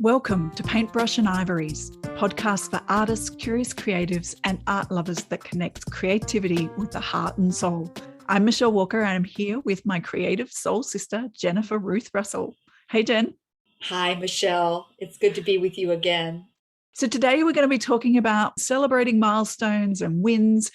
Welcome to Paintbrush and Ivories, a podcast for artists, curious creatives, and art lovers that connects creativity with the heart and soul. I'm Michelle Walker, and I'm here with my creative soul sister, Jennifer Ruth Russell. Hey, Jen. Hi, Michelle. It's good to be with you again. So today we're going to be talking about celebrating milestones and wins.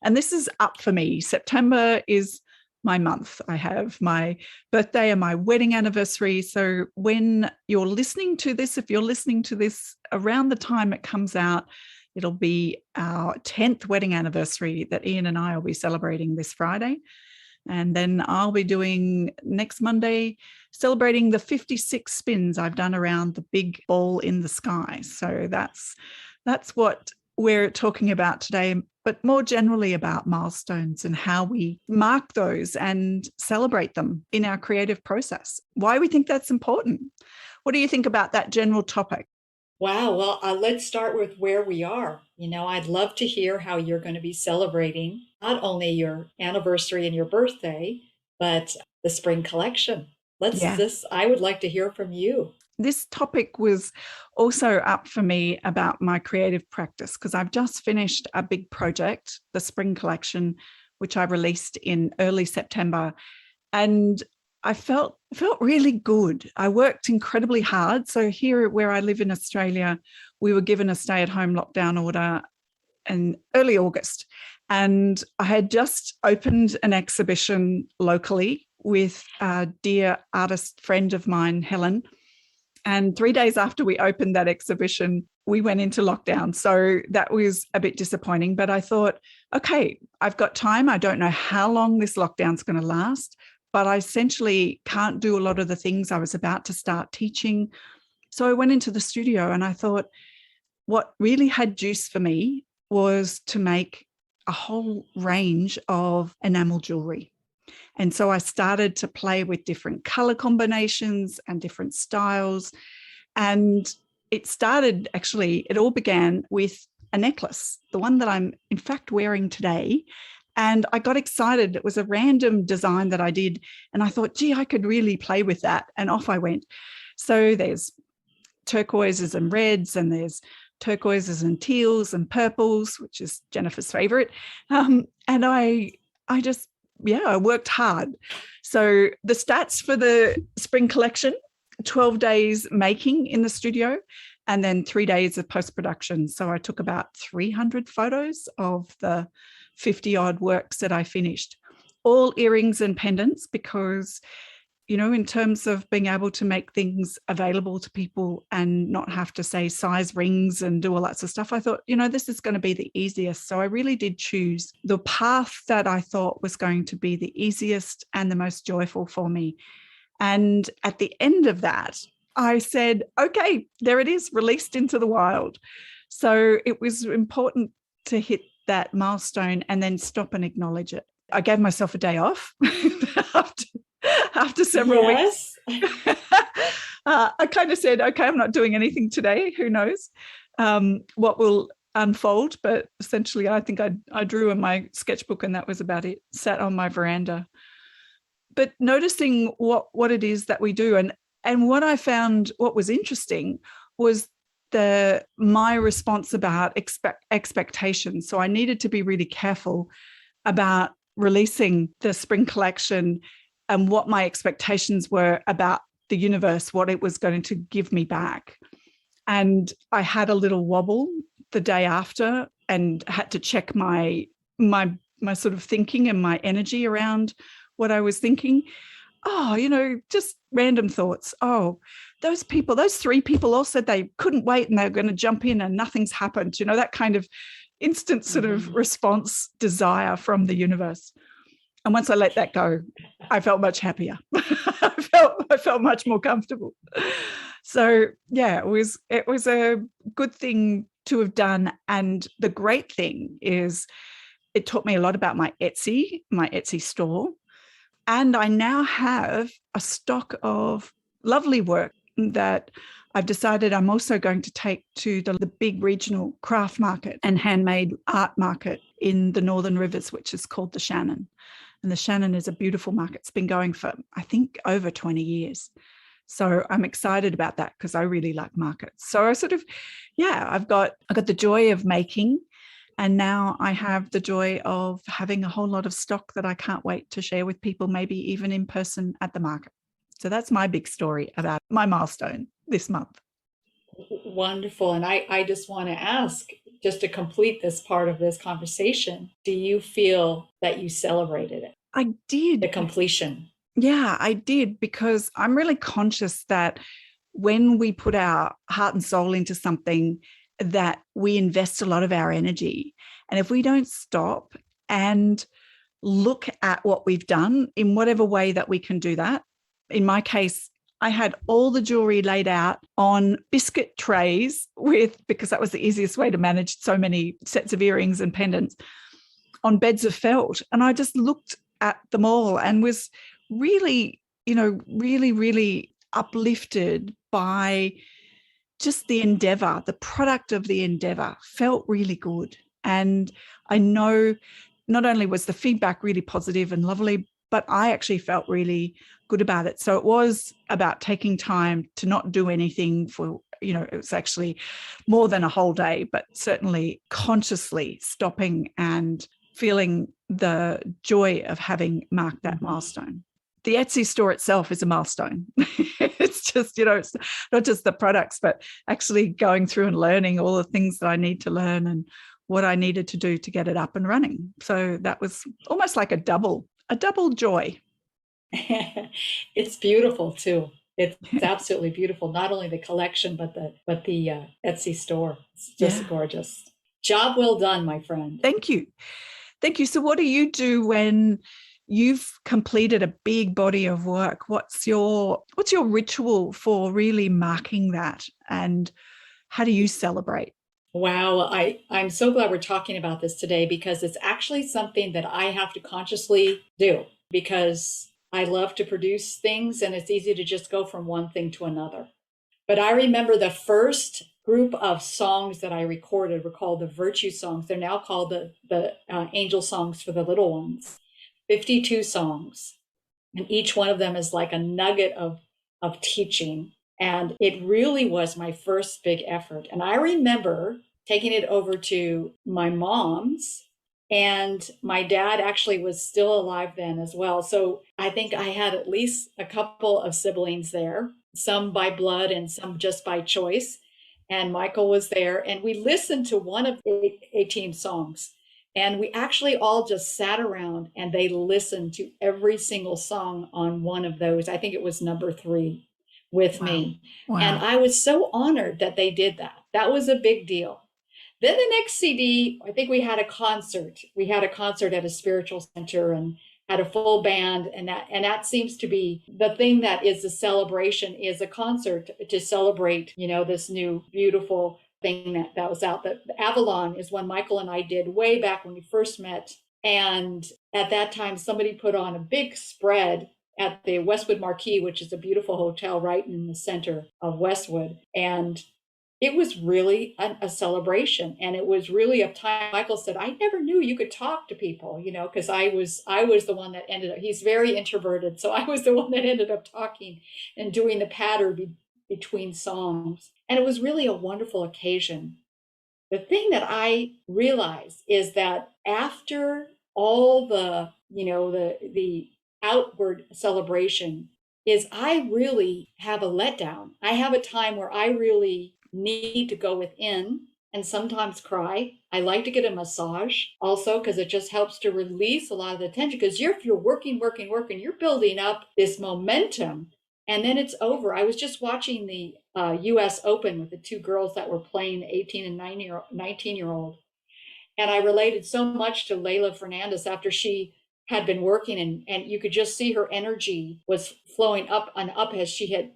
And this is up for me. September is my month. I have my birthday and my wedding anniversary. So when you're listening to this, if you're listening to this around the time it comes out, it'll be our 10th wedding anniversary that Ian and I will be celebrating this Friday. And then I'll be doing next Monday, celebrating the 56 spins I've done around the big ball in the sky. So that's what we're talking about today, but more generally about milestones and how we mark those and celebrate them in our creative process. Why we think that's important. What do you think about that general topic? Wow. Well, let's start with where we are. I'd love to hear how you're going to be celebrating not only your anniversary and your birthday, but the spring collection. I would like to hear from you. This topic was also up for me about my creative practice because I've just finished a big project, the spring collection, which I released in early September. And I felt really good. I worked incredibly hard. So here where I live in Australia, we were given a stay-at-home lockdown order in early August. And I had just opened an exhibition locally with a dear artist friend of mine, Helen. And 3 days after we opened that exhibition, we went into lockdown. So that was a bit disappointing. But I thought, okay, I've got time. I don't know how long this lockdown's going to last, but I essentially can't do a lot of the things I was about to start teaching. So I went into the studio and I thought what really had juice for me was to make a whole range of enamel jewelry. And so I started to play with different color combinations and different styles. And it all began with a necklace, the one that I'm in fact wearing today. And I got excited. It was a random design that I did. And I thought, gee, I could really play with that. And off I went. So there's turquoises and reds, and there's turquoises and teals and purples, which is Jennifer's favorite. And I worked hard. So the stats for the spring collection, 12 days making in the studio, and then 3 days of post-production. So I took about 300 photos of the 50 odd works that I finished, all earrings and pendants, because, in terms of being able to make things available to people and not have to say size rings and do all that sort of stuff, I thought, this is going to be the easiest. So I really did choose the path that I thought was going to be the easiest and the most joyful for me. And at the end of that, I said, okay, there it is, released into the wild. So it was important to hit that milestone and then stop and acknowledge it. I gave myself a day off after several weeks. I kind of said, okay, I'm not doing anything today. Who knows what will unfold? But essentially, I think I drew in my sketchbook and that was about it. Sat on my veranda. But noticing what it is that we do. And what I found, what was interesting was my response about expectations. So I needed to be really careful about releasing the spring collection and what my expectations were about the universe, what it was going to give me back. And I had a little wobble the day after and had to check my sort of thinking and my energy around what I was thinking. Just random thoughts. Oh, those 3 people all said they couldn't wait and they were going to jump in and nothing's happened. That kind of instant sort of response desire from the universe. And once I let that go, I felt much happier. I felt much more comfortable. So yeah, it was a good thing to have done. And the great thing is it taught me a lot about my Etsy store. And I now have a stock of lovely work that I've decided I'm also going to take to the big regional craft market and handmade art market in the Northern Rivers, which is called the Shannon. And the Shannon is a beautiful market. It's been going for, I think, over 20 years. So I'm excited about that because I really like markets. So I sort of, yeah, I got the joy of making, and now I have the joy of having a whole lot of stock that I can't wait to share with people, maybe even in person at the market. So that's my big story about my milestone this month. Wonderful. And I just want to ask, just to complete this part of this conversation, do you feel that you celebrated it, I the did. completion? Yeah, I did, because I'm really conscious that when we put our heart and soul into something, that we invest a lot of our energy. And if we don't stop and look at what we've done in whatever way that we can do that, in my case, I had all the jewelry laid out on biscuit trays because that was the easiest way to manage so many sets of earrings and pendants, on beds of felt. And I just looked at them all and was really, really, really uplifted by just the endeavor. The product of the endeavor felt really good. And I know not only was the feedback really positive and lovely, but I actually felt really good about it. So it was about taking time to not do anything for, it was actually more than a whole day, but certainly consciously stopping and feeling the joy of having marked that milestone. The Etsy store itself is a milestone. It's just, it's not just the products, but actually going through and learning all the things that I need to learn and what I needed to do to get it up and running. So that was almost like a double joy. It's beautiful too. It's absolutely beautiful. Not only the collection, but the Etsy store. It's just gorgeous. Job well done, my friend. Thank you. Thank you. So what do you do when you've completed a big body of work? What's your ritual for really marking that, and how do you celebrate? Wow, I'm so glad we're talking about this today, because it's actually something that I have to consciously do, because I love to produce things and it's easy to just go from one thing to another. But I remember the first group of songs that I recorded were called the Virtue Songs. They're now called the Angel Songs for the Little Ones. 52 songs, and each one of them is like a nugget of teaching. And it really was my first big effort. And I remember taking it over to my mom's, and my dad actually was still alive then as well. So I think I had at least a couple of siblings there, some by blood and some just by choice. And Michael was there, and we listened to one of the 18 songs. And we actually all just sat around and they listened to every single song on one of those. I think it was number 3 with me. Wow. And I was so honored that they did that. That was a big deal. Then the next CD, I think we had a concert. We had a concert at a spiritual center and had a full band. And that seems to be the thing that is the celebration, is a concert to celebrate, this new beautiful thing that was out. The Avalon is one Michael and I did way back when we first met. And at that time, somebody put on a big spread at the Westwood Marquis, which is a beautiful hotel right in the center of Westwood. And it was really a celebration. And it was really a time. Michael said, I never knew you could talk to people, because I was the one that ended up, he's very introverted. So I was the one that ended up talking and doing the patter between songs. And it was really a wonderful occasion. The thing that I realized is that after all the outward celebration, is I really have a letdown. I have a time where I really need to go within and sometimes cry. I like to get a massage also, because it just helps to release a lot of the tension. Because if you're working, you're building up this momentum, and then it's over. I was just watching the US Open with the 2 girls that were playing, the 18 and 19-year-old. And I related so much to Leylah Fernandez after she had been working, and you could just see her energy was flowing up and up, as she had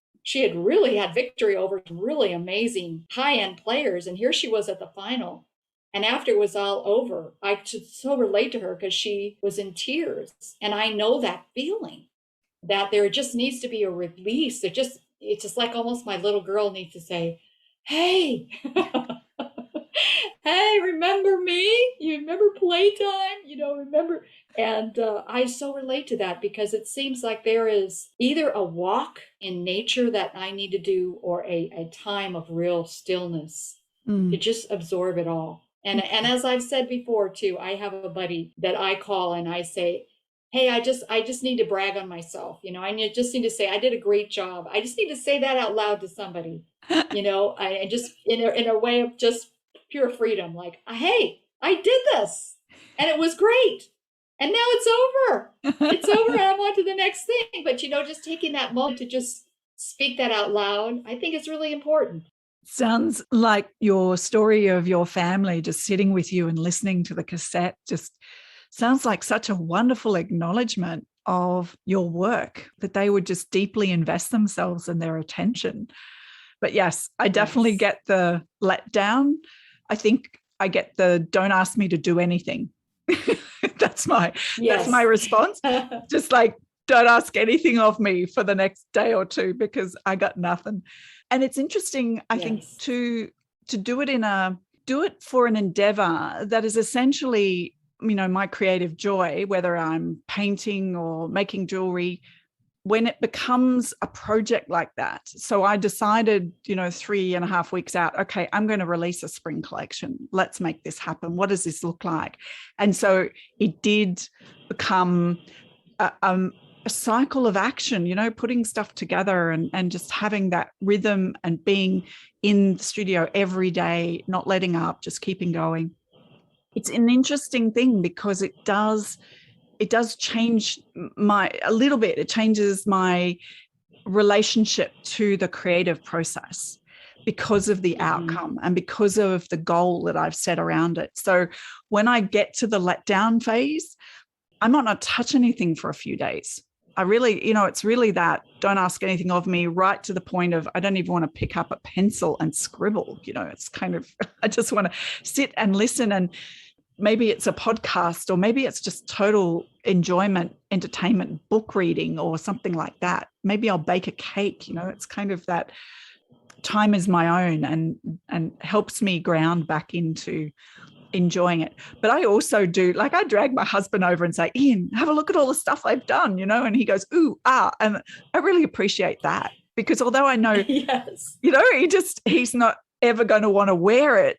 really had victory over some really amazing high-end players. And here she was at the final. And after it was all over, I could so relate to her because she was in tears. And I know that feeling, that there just needs to be a release. It's just like almost my little girl needs to say, hey, hey, remember me? You remember playtime? Remember? And I so relate to that because it seems like there is either a walk in nature that I need to do or a time of real stillness to Mm. just absorb it all. And as I've said before too, I have a buddy that I call and I say, hey, I just need to brag on myself. Just need to say I did a great job. I just need to say that out loud to somebody. I just in a way of just pure freedom, like, hey, I did this and it was great. And now it's over. It's over and I'm on to the next thing. But just taking that moment to just speak that out loud, I think is really important. Sounds like your story of your family just sitting with you and listening to the cassette just sounds like such a wonderful acknowledgement of your work, that they would just deeply invest themselves in their attention. But yes, I definitely Yes. get the letdown. I think I get the don't ask me to do anything. that's my Yes. response. Just like, don't ask anything of me for the next day or two because I got nothing. And it's interesting, I think, Yes. to do it for an endeavor that is essentially, my creative joy, whether I'm painting or making jewelry, when it becomes a project like that. So I decided, 3.5 weeks out, okay, I'm going to release a spring collection. Let's make this happen. What does this look like? And so it did become a cycle of action, putting stuff together and just having that rhythm and being in the studio every day, not letting up, just keeping going. It's an interesting thing because it does change a little bit. It changes my relationship to the creative process because of the outcome and because of the goal that I've set around it. So when I get to the letdown phase, I might not touch anything for a few days. I really, it's really that don't ask anything of me, right to the point of I don't even want to pick up a pencil and scribble. It's kind of, I just want to sit and listen, and maybe it's a podcast or maybe it's just total enjoyment, entertainment, book reading or something like that. Maybe I'll bake a cake. It's kind of that time is my own and helps me ground back into enjoying it. But I also do, like, I drag my husband over and say, Ian, have a look at all the stuff I've done, and he goes, ooh, ah. And I really appreciate that because although I know, Yes. he's not ever going to want to wear it,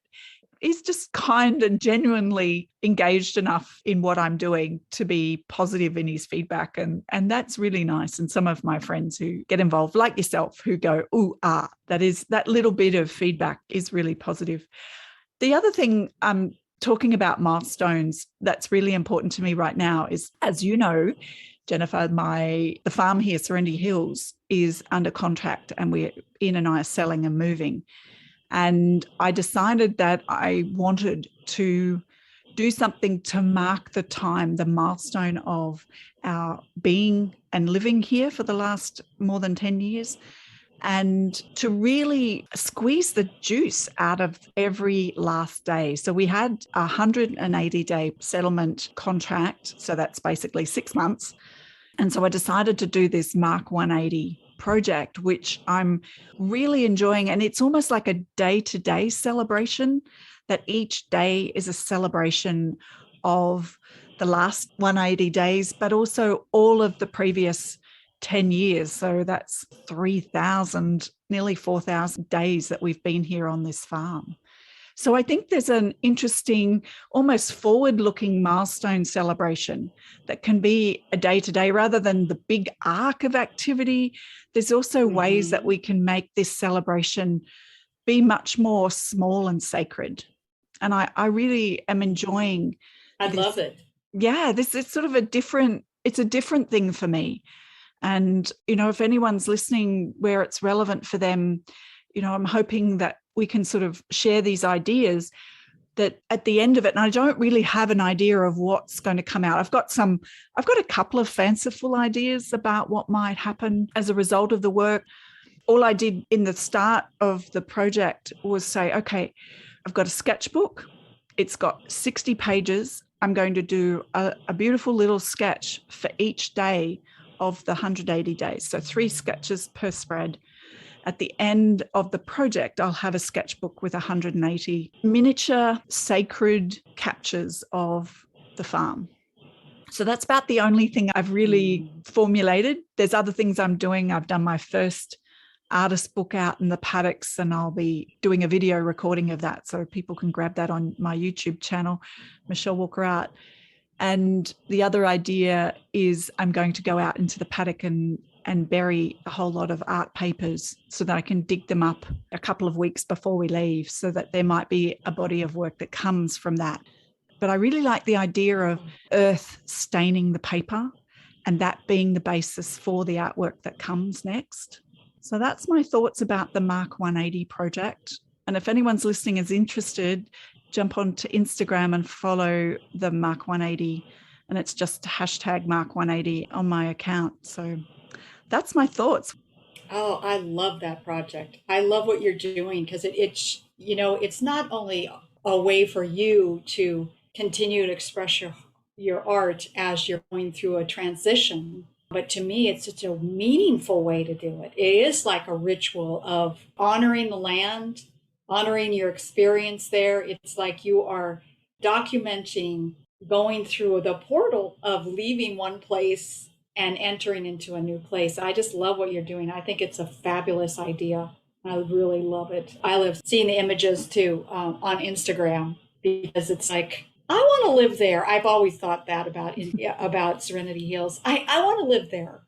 he's just kind and genuinely engaged enough in what I'm doing to be positive in his feedback. And that's really nice. And some of my friends who get involved, like yourself, who go, ooh, ah, that little bit of feedback is really positive. The other thing I'm talking about milestones that's really important to me right now is, as you know, Jennifer, the farm here, Serenity Hills, is under contract and Ian and I are selling and moving. And I decided that I wanted to do something to mark the milestone of our being and living here for the last more than 10 years, and to really squeeze the juice out of every last day. So we had a 180-day settlement contract. So that's basically 6 months. And so I decided to do this Mark 180 project, which I'm really enjoying. And it's almost like a day-to-day celebration, that each day is a celebration of the last 180 days, but also all of the previous 10 years. So that's 3,000, nearly 4,000 days that we've been here on this farm. So I think there's an interesting, almost forward-looking milestone celebration that can be a day-to-day rather than the big arc of activity. There's also ways that we can make this celebration be much more small and sacred. And I really am enjoying I love it. Yeah, this is sort of a different thing for me. And, if anyone's listening where it's relevant for them, I'm hoping that we can sort of share these ideas that at the end of it, and I don't really have an idea of what's going to come out. I've got a couple of fanciful ideas about what might happen as a result of the work. All I did in the start of the project was say, okay, I've got a sketchbook. It's got 60 pages. I'm going to do a beautiful little sketch for each day of the 180 days. So 3 sketches per spread. at the end of the project, I'll have a sketchbook with 180 miniature sacred captures of the farm. So that's about the only thing I've really formulated. There's other things I'm doing. I've done my first artist book out in the paddocks, and I'll be doing a video recording of that, so people can grab that on my YouTube channel, Michelle Walker Art. And the other idea is I'm going to go out into the paddock and bury a whole lot of art papers so that I can dig them up a couple of weeks before we leave, so that there might be a body of work that comes from that. But I really like the idea of earth staining the paper and that being the basis for the artwork that comes next. So that's my thoughts about the Mark 180 project. And if anyone's listening is interested, jump onto Instagram and follow the Mark 180. And it's just hashtag Mark 180 on my account. So that's my thoughts. Oh, I love that project. I love what you're doing, because it's not only a way for you to continue to express your art as you're going through a transition, but to me, it's such a meaningful way to do it. It is like a ritual of honoring the land, honoring your experience there. It's like you are documenting going through the portal of leaving one place and entering into a new place. I just love what you're doing. I think it's a fabulous idea. I really love it. I love seeing the images too on Instagram, because it's like, I want to live there. I've always thought that about Serenity Hills. I want to live there.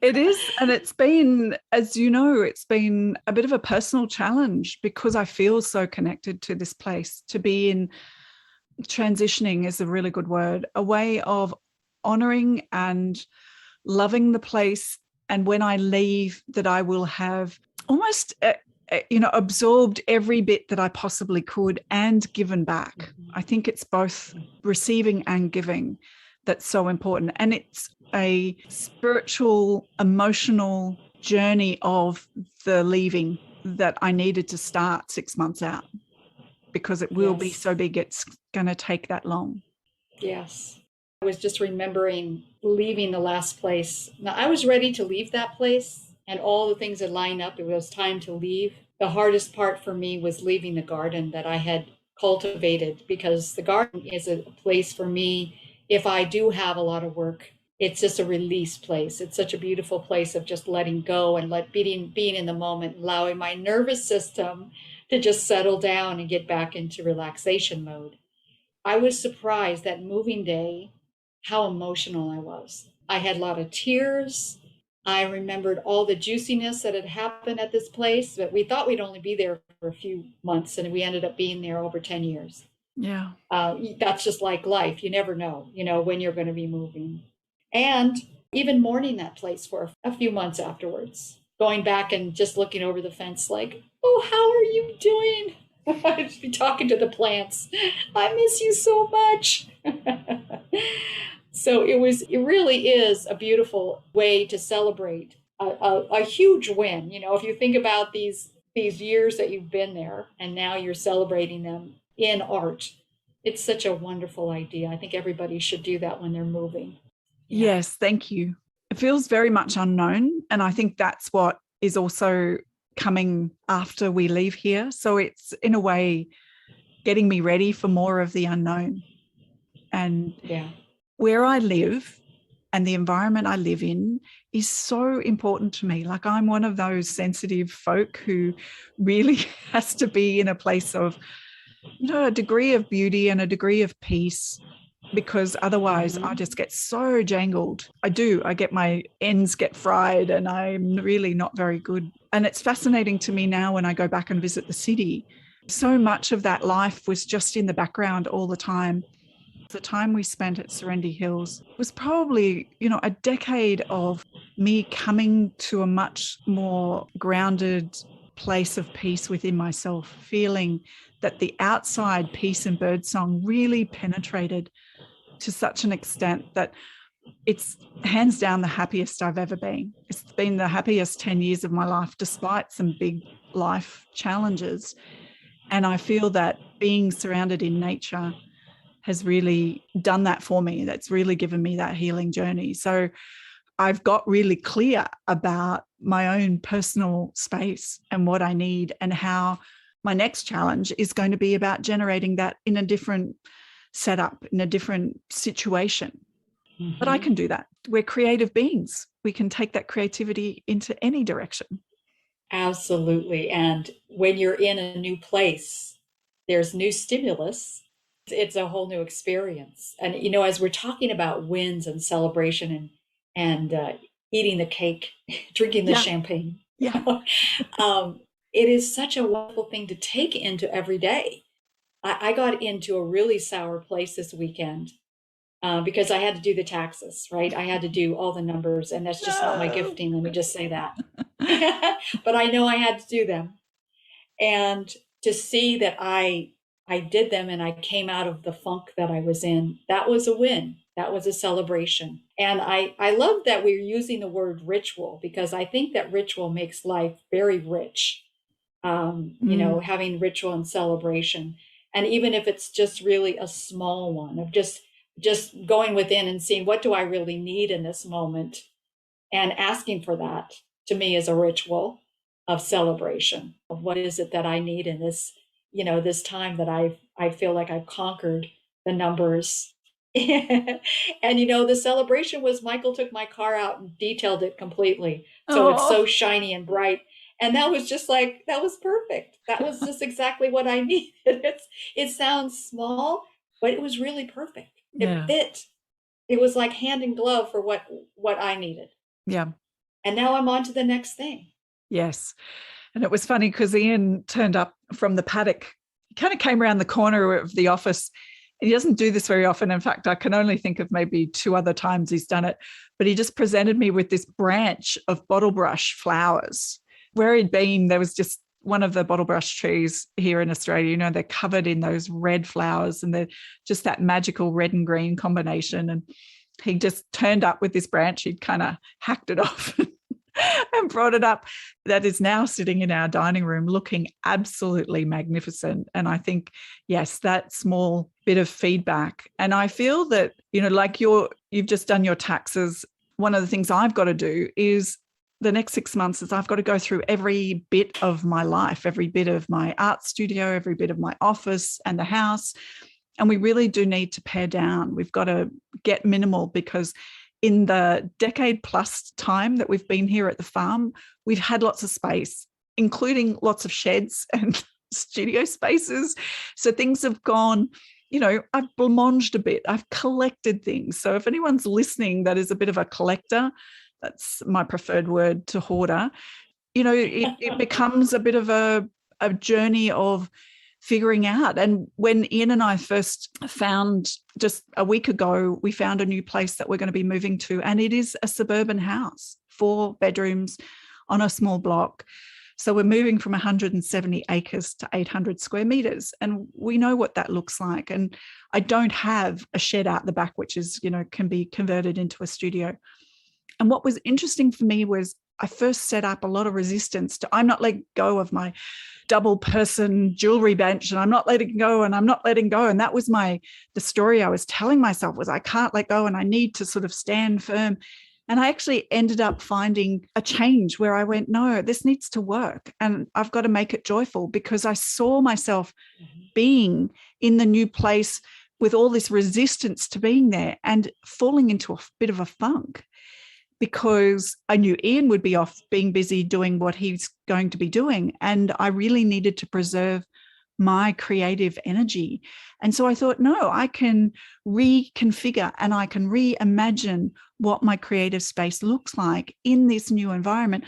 It is. And it's been, as you know, it's been a bit of a personal challenge, because I feel so connected to this place. To be in transitioning is a really good word, a way of honoring and loving the place. And when I leave, that I will have almost absorbed every bit that I possibly could and given back. Mm-hmm. I think it's both receiving and giving that's so important. And it's a spiritual, emotional journey of the leaving that I needed to start 6 months out, because it will be so big, it's going to take that long. Yes. I was just remembering leaving the last place. Now, I was ready to leave that place, and all the things had lined up. It was time to leave. The hardest part for me was leaving the garden that I had cultivated, because the garden is a place for me. If I do have a lot of work, it's just a release place. It's such a beautiful place of just letting go and being in the moment, allowing my nervous system to just settle down and get back into relaxation mode. I was surprised that moving day, how emotional I was. I had a lot of tears. I remembered all the juiciness that had happened at this place, but we thought we'd only be there for a few months, and we ended up being there over 10 years. Yeah. That's just like life. You never know, when you're going to be moving. And even mourning that place for a few months afterwards, going back and just looking over the fence like, oh, how are you doing? I'd be talking to the plants. I miss you so much. So it really is a beautiful way to celebrate a huge win. If you think about these years that you've been there and now you're celebrating them in art, it's such a wonderful idea. I think everybody should do that when they're moving. Yeah. Yes, thank you. It feels very much unknown. And I think that's what is also coming after we leave here. So it's in a way getting me ready for more of the unknown. And where I live and the environment I live in is so important to me. Like, I'm one of those sensitive folk who really has to be in a place of, a degree of beauty and a degree of peace, because otherwise I just get so jangled. I get my ends get fried, and I'm really not very good. And it's fascinating to me now when I go back and visit the city. So much of that life was just in the background all the time. The time we spent at Serenity Hills was probably, a decade of me coming to a much more grounded place of peace within myself, feeling that the outside peace and birdsong really penetrated to such an extent that it's hands down the happiest I've ever been. It's been the happiest 10 years of my life, despite some big life challenges. And I feel that being surrounded in nature has really done that for me. That's really given me that healing journey. So I've got really clear about my own personal space and what I need, and how my next challenge is going to be about generating that in a different setup, in a different situation. But I can do that. We're creative beings. We can take that creativity into any direction. Absolutely. And when you're in a new place, there's new stimulus. It's a whole new experience. And, as we're talking about wins and celebration and eating the cake, drinking the champagne, it is such a wonderful thing to take into every day. I got into a really sour place this weekend because I had to do the taxes, right? I had to do all the numbers, and that's just not my gifting. Let me just say that. But I know I had to do them. And to see that I did them and I came out of the funk that I was in, that was a win. That was a celebration. And I love that we're using the word ritual, because I think that ritual makes life very rich. Having ritual and celebration. And even if it's just really a small one of just going within and seeing, what do I really need in this moment, and asking for that, to me, is a ritual of celebration of what is it that I need in this, this time that I feel like I've conquered the numbers. And the celebration was Michael took my car out and detailed it completely. So it's so shiny and bright. And that was that was perfect. That was just exactly what I needed. It sounds small, but it was really perfect. It fit. It was like hand in glove for what I needed. Yeah. And now I'm on to the next thing. Yes. And it was funny because Ian turned up from the paddock. He kind of came around the corner of the office. He doesn't do this very often. In fact, I can only think of maybe 2 other times he's done it. But he just presented me with this branch of bottlebrush flowers. Where he'd been, there was just one of the bottlebrush trees here in Australia. They're covered in those red flowers, and they're just that magical red and green combination. And he just turned up with this branch. He'd kind of hacked it off and brought it up. That is now sitting in our dining room looking absolutely magnificent. And I think, yes, that small bit of feedback. And I feel that, like you've just done your taxes. One of the things I've got to do is the next 6 months is I've got to go through every bit of my life, every bit of my art studio, every bit of my office and the house. And we really do need to pare down. We've got to get minimal, because in the decade plus time that we've been here at the farm, we've had lots of space, including lots of sheds and studio spaces. So things have gone, I've blancmanged a bit. I've collected things. So if anyone's listening that is a bit of a collector, that's my preferred word to hoarder, it becomes a bit of a journey of figuring out. And when Ian and I first found, just a week ago, we found a new place that we're going to be moving to, and it is a suburban house, 4 bedrooms on a small block. So we're moving from 170 acres to 800 square meters, and we know what that looks like. And I don't have a shed out the back, which is, can be converted into a studio. And what was interesting for me was I first set up a lot of resistance to, I'm not letting go of my double person jewelry bench, and I'm not letting go, and I'm not letting go. And that was the story I was telling myself, was I can't let go and I need to sort of stand firm. And I actually ended up finding a change where I went, no, this needs to work, and I've got to make it joyful, because I saw myself being in the new place with all this resistance to being there and falling into a bit of a funk, because I knew Ian would be off being busy doing what he's going to be doing. And I really needed to preserve my creative energy. And so I thought, no, I can reconfigure and I can reimagine what my creative space looks like in this new environment.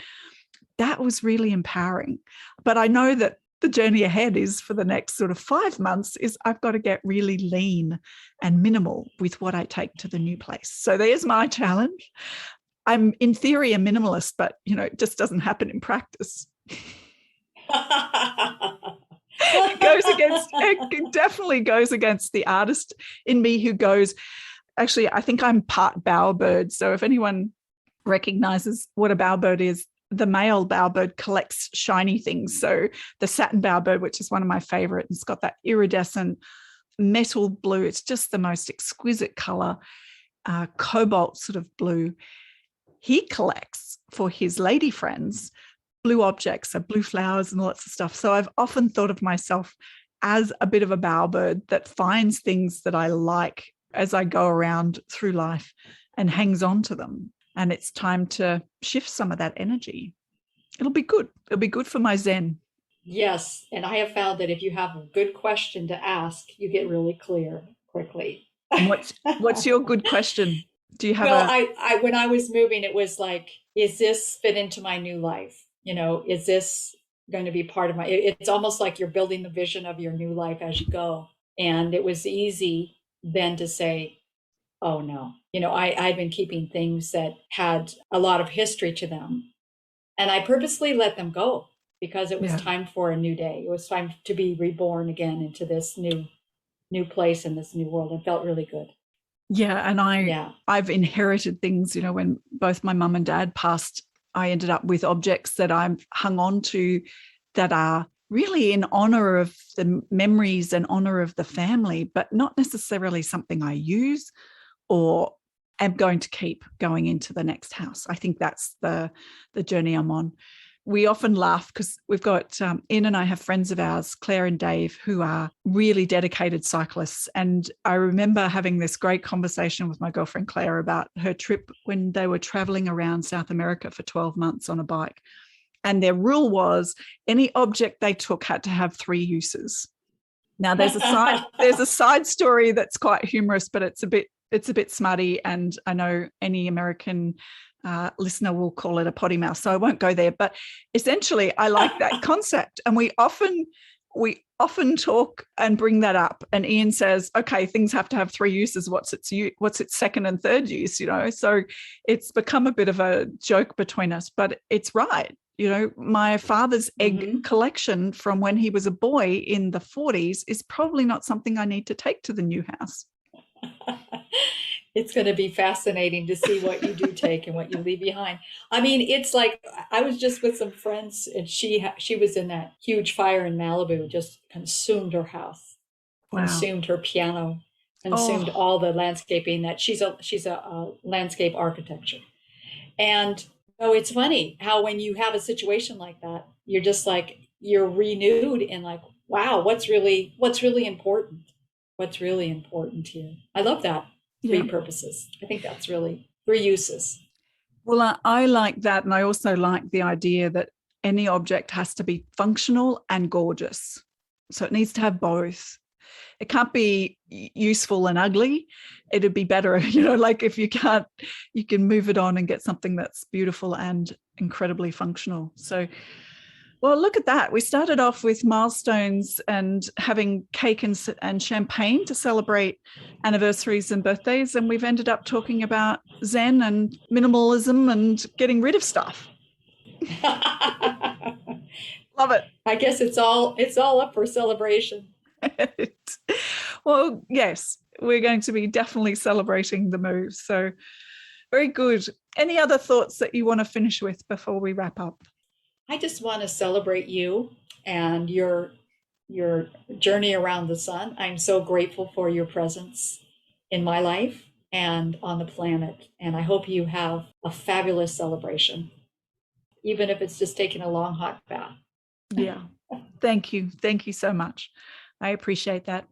That was really empowering. But I know that the journey ahead is, for the next sort of 5 months, is I've got to get really lean and minimal with what I take to the new place. So there's my challenge. I'm in theory a minimalist, but it just doesn't happen in practice. It definitely goes against the artist in me, who goes, actually, I think I'm part bowerbird. So if anyone recognizes what a bowerbird is, the male bowerbird collects shiny things. So the satin bowerbird, which is one of my favorites, it's got that iridescent metal blue. It's just the most exquisite color, cobalt sort of blue. he collects for his lady friends blue objects, so blue flowers and lots of stuff. So I've often thought of myself as a bit of a bowerbird that finds things that I like as I go around through life and hangs on to them. And it's time to shift some of that energy. It'll be good. It'll be good for my Zen. Yes. And I have found that if you have a good question to ask, you get really clear quickly. And what's your good question? Do you have I when I was moving, it was like, is this fit into my new life? You know, is this going to be part of my, it's almost like you're building the vision of your new life as you go. And it was easy then to say, oh no, you know, I'd been keeping things that had a lot of history to them. And I purposely let them go because it was time for a new day. It was time to be reborn again into this new place in this new world. It felt really good. Yeah. And I've inherited things, you know, when both my mum and dad passed, I ended up with objects that I've hung on to that are really in honor of the memories and honor of the family, but not necessarily something I use or am going to keep going into the next house. I think that's the journey I'm on. We often laugh because we've got Ian and I have friends of ours, Claire and Dave, who are really dedicated cyclists. And I remember having this great conversation with my girlfriend Claire about her trip when they were traveling around South America for 12 months on a bike. And their rule was any object they took had to have 3 uses. Now there's a side story that's quite humorous, but it's a bit smutty. And I know any American listener will call it a potty mouth, so I won't go there. But essentially, I like that concept, and we often talk and bring that up. And Ian says, "Okay, things have to have 3 uses. What's its second and third use?" You know, so it's become a bit of a joke between us, but it's right. You know, my father's egg collection from when he was a boy in the 40s is probably not something I need to take to the new house. It's going to be fascinating to see what you do take and what you leave behind. I mean, it's like I was just with some friends, and she was in that huge fire in Malibu, just consumed her house, consumed her piano, consumed all the landscaping. That she's a landscape architecture, and it's funny how when you have a situation like that, you're just like you're renewed and like, wow, what's really important? What's really important here? I love that. 3 purposes. I think that's really 3 uses. Well, I like that. And I also like the idea that any object has to be functional and gorgeous. So it needs to have both. It can't be useful and ugly. It'd be better, you know, like if you can't, you can move it on and get something that's beautiful and incredibly functional. So, well, look at that. We started off with milestones and having cake and champagne to celebrate anniversaries and birthdays. And we've ended up talking about Zen and minimalism and getting rid of stuff. Love it. I guess it's all up for celebration. Well, yes, we're going to be definitely celebrating the move. So very good. Any other thoughts that you want to finish with before we wrap up? I just want to celebrate you and your journey around the sun. I'm so grateful for your presence in my life and on the planet. And I hope you have a fabulous celebration, even if it's just taking a long hot bath. Yeah. Thank you. Thank you so much. I appreciate that.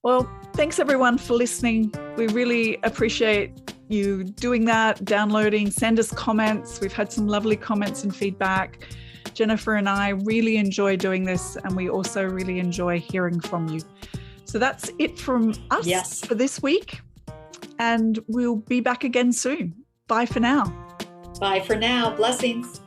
Well, thanks everyone for listening. We really appreciate you doing that, downloading, send us comments. We've had some lovely comments and feedback. Jennifer and I really enjoy doing this, and we also really enjoy hearing from you. So that's it from us for this week, and we'll be back again soon. Bye for now. Bye for now. Blessings.